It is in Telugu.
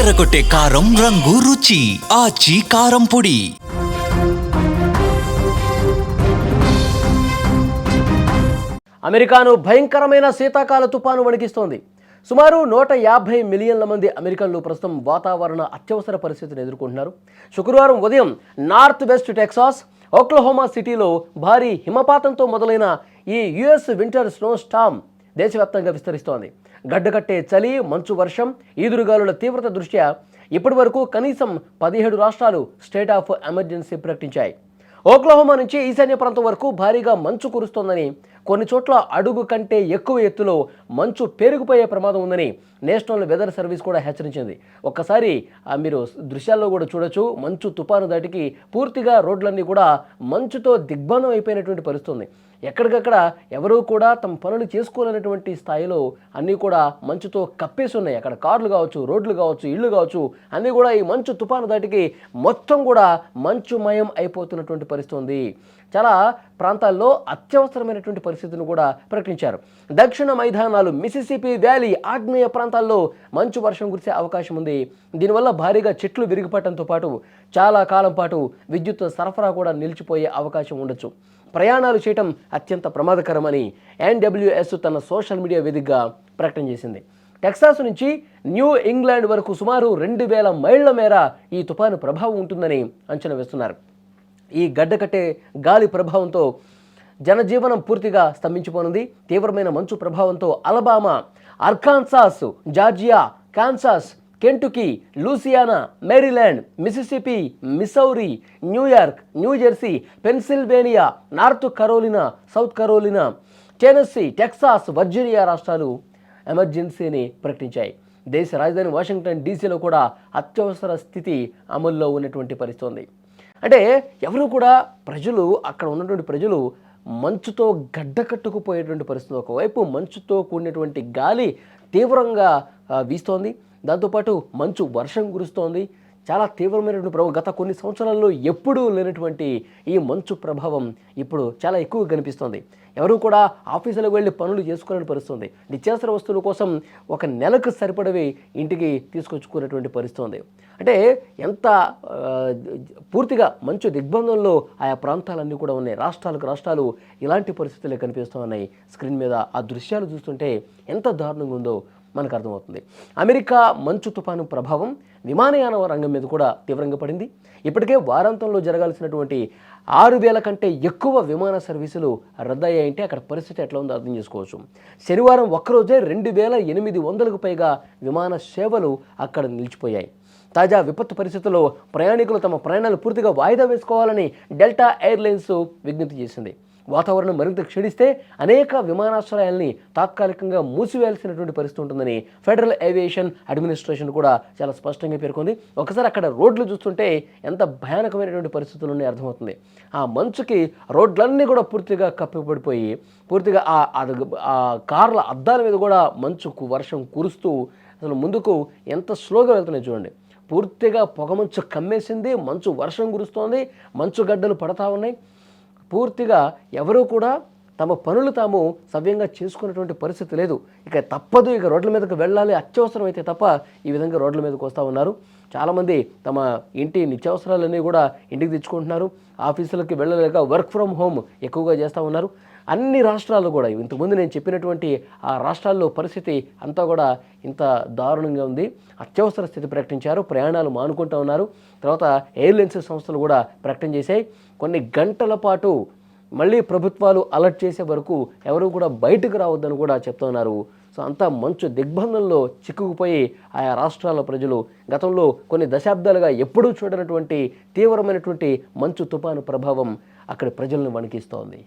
అదరగొట్టే కారం రంగు రుచి ఆచి కారం పొడి. అమెరికాను భయంకరమైన శీతాకాల తుపాను వణికిస్తోంది. సుమారు 150 మిలియన్ల మంది అమెరికన్లు ప్రస్తుతం వాతావరణ అత్యవసర పరిస్థితిని ఎదుర్కొంటున్నారు. శుక్రవారం ఉదయం నార్త్ వెస్ట్ టెక్సాస్, ఓక్లహోమా సిటీలో భారీ హిమపాతంతో మొదలైన ఈ యుఎస్ వింటర్ స్నో స్టార్మ్ దేశవ్యాప్తంగా విస్తరిస్తోంది. గడ్డకట్టే చలి, మంచు వర్షం, ఈదురుగాలుల తీవ్రత దృష్ట్యా ఇప్పటి వరకు కనీసం 17 రాష్ట్రాలు స్టేట్ ఆఫ్ ఎమర్జెన్సీ ప్రకటించాయి. ఓక్లహోమా నుంచి ఈశాన్య ప్రాంతం వరకు భారీగా మంచు కురుస్తోందని, కొన్ని చోట్ల అడుగు కంటే ఎక్కువ ఎత్తులో మంచు పేరుకుపోయే ప్రమాదం ఉందని నేషనల్ వెదర్ సర్వీస్ కూడా హెచ్చరించింది. ఒక్కసారి మీరు దృశ్యాల్లో కూడా చూడొచ్చు. మంచు తుపాను దాటికి పూర్తిగా రోడ్లన్నీ కూడా మంచుతో దిగ్బంధం అయిపోయినటువంటి పరిస్థితుంది. ఎక్కడికక్కడ ఎవరూ కూడా తమ పనులు చేసుకోలేనటువంటి స్థాయిలో అన్నీ కూడా మంచుతో కప్పేసి ఉన్నాయి. అక్కడ కార్లు కావచ్చు, రోడ్లు కావచ్చు, ఇళ్ళు కావచ్చు, అన్నీ కూడా ఈ మంచు తుపాను దాటికి మొత్తం కూడా మంచుమయం అయిపోతున్నటువంటి పరిస్థితి ఉంది. చాలా ప్రాంతాల్లో అత్యవసరమైనటువంటి పరిస్థితిని కూడా ప్రకటించారు. దక్షిణ మైదానాలు, మిసిసిపి వ్యాలీ, ఆగ్నేయ ప్రాంతాల్లో మంచు వర్షం కురిసే అవకాశం ఉంది. దీనివల్ల భారీగా చెట్లు విరిగిపడటంతో పాటు చాలా కాలం పాటు విద్యుత్ సరఫరా కూడా నిలిచిపోయే అవకాశం ఉండొచ్చు. ప్రయాణాలు చేయటం అత్యంత ప్రమాదకరమని ఎన్డబ్ల్యూఎస్ తన సోషల్ మీడియా వేదికగా ప్రకటన చేసింది. టెక్సాస్ నుంచి న్యూ ఇంగ్లాండ్ వరకు సుమారు 2000 మైళ్ల మేర ఈ తుఫాను ప్రభావం ఉంటుందని అంచనా వేస్తున్నారు. ఈ గడ్డకట్టే గాలి ప్రభావంతో జనజీవనం పూర్తిగా స్తంభించిపోనుంది. తీవ్రమైన మంచు ప్రభావంతో Alabama, Arkansas, Georgia, Kansas, Kentucky, Louisiana, Maryland, Mississippi, Missouri, New York, New Jersey, Pennsylvania, North Carolina, South Carolina, Tennessee, Texas, Virginia రాష్ట్రాలు ఎమర్జెన్సీని ప్రకటించాయి. దేశ రాజధాని వాషింగ్టన్ డీసీలో కూడా అత్యవసర స్థితి అమల్లో ఉన్నటువంటి పరిస్థితి ఉంది. అంటే ఎవరు కూడా ప్రజలు, అక్కడ ఉన్నటువంటి ప్రజలు మంచుతో గడ్డకట్టుకుపోయేటువంటి పరిస్థితి. ఒకవైపు మంచుతో కూడినటువంటి గాలి తీవ్రంగా వీస్తోంది, దాంతోపాటు మంచు వర్షం కురుస్తోంది. చాలా తీవ్రమైనటువంటి ప్రభావం, గత కొన్ని సంవత్సరాల్లో ఎప్పుడూ లేనటువంటి ఈ మంచు ప్రభావం ఇప్పుడు చాలా ఎక్కువ కనిపిస్తోంది. ఎవరు కూడా ఆఫీసులకు వెళ్ళి పనులు చేసుకునే పరిస్థితుంది. నిత్యావసర వస్తువుల కోసం ఒక నెలకు సరిపడవి ఇంటికి తీసుకొచ్చుకునేటువంటి పరిస్థితుంది. అంటే ఎంత పూర్తిగా మంచు దిగ్బంధంలో ఆయా ప్రాంతాలన్నీ కూడా ఉన్నాయి. రాష్ట్రాలు ఇలాంటి పరిస్థితులే కనిపిస్తూ ఉన్నాయి. స్క్రీన్ మీద ఆ దృశ్యాలు చూస్తుంటే ఎంత దారుణంగా ఉందో మనకు అర్థమవుతుంది. అమెరికా మంచు తుఫాను ప్రభావం విమానయాన రంగం మీద కూడా తీవ్రంగా పడింది. ఇప్పటికే వారాంతంలో జరగాల్సినటువంటి 6000 కంటే ఎక్కువ విమాన సర్వీసులు రద్దయ్యాయంటే అక్కడ పరిస్థితి ఎట్లా ఉందో అర్థం చేసుకోవచ్చు. శనివారం ఒక్కరోజే 2800కు పైగా విమాన సేవలు అక్కడ నిలిచిపోయాయి. తాజా విపత్తు పరిస్థితుల్లో ప్రయాణికులు తమ ప్రయాణాలు పూర్తిగా వాయిదా వేసుకోవాలని డెల్టా ఎయిర్లైన్స్ విజ్ఞప్తి చేసింది. వాతావరణం మరింత క్షీణిస్తే అనేక విమానాశ్రయాల్ని తాత్కాలికంగా మూసివేయాల్సినటువంటి పరిస్థితి ఉంటుందని ఫెడరల్ ఏవియేషన్ అడ్మినిస్ట్రేషన్ కూడా చాలా స్పష్టంగా పేర్కొంది. ఒకసారి అక్కడ రోడ్లు చూస్తుంటే ఎంత భయానకమైనటువంటి పరిస్థితులు ఉన్నాయో అర్థమవుతుంది. ఆ మంచుకి రోడ్లన్నీ కూడా పూర్తిగా కప్పిపడిపోయి, పూర్తిగా ఆ కార్ల అద్దాల మీద కూడా మంచుకు వర్షం కురుస్తూ అసలు ముందుకు ఎంత స్లోగా వెళ్తున్నాయి చూడండి. పూర్తిగా పొగమంచు కమ్మేసింది, మంచు వర్షం కురుస్తోంది, మంచు గడ్డలు పడతా ఉన్నాయి. పూర్తిగా ఎవరూ కూడా తమ పనులు తాము సవ్యంగా చేసుకునేటువంటి పరిస్థితి లేదు. ఇక తప్పదు, ఇక రోడ్ల మీదకి వెళ్ళాలి, అత్యవసరం అయితే తప్ప ఈ విధంగా రోడ్ల మీదకి వస్తూ ఉన్నారు. చాలామంది తమ ఇంటి నిత్యావసరాలన్నీ కూడా ఇంటికి తెచ్చుకుంటున్నారు. ఆఫీసులకి వెళ్ళలేక వర్క్ ఫ్రమ్ హోమ్ ఎక్కువగా చేస్తూ ఉన్నారు. అన్ని రాష్ట్రాల్లో కూడా ఇంతకుముందు నేను చెప్పినటువంటి ఆ రాష్ట్రాల్లో పరిస్థితి అంతా కూడా ఇంత దారుణంగా ఉంది. అత్యవసర స్థితి ప్రకటించారు, ప్రయాణాలు మానుకుంటూ ఉన్నారు. తర్వాత ఎయిర్లైన్స్ సంస్థలు కూడా ప్రకటన చేశాయి. కొన్ని గంటల పాటు మళ్ళీ ప్రభుత్వాలు అలర్ట్ చేసే వరకు ఎవరు కూడా బయటకు రావద్దని కూడా చెప్తున్నారు. సో అంతా మంచు దిగ్బంధంలో చిక్కుకుపోయి ఆయా రాష్ట్రాల ప్రజలు గతంలో కొన్ని దశాబ్దాలుగా ఎప్పుడూ చూడనటువంటి తీవ్రమైనటువంటి మంచు తుఫాను ప్రభావం అక్కడి ప్రజలను వణికిస్తోంది.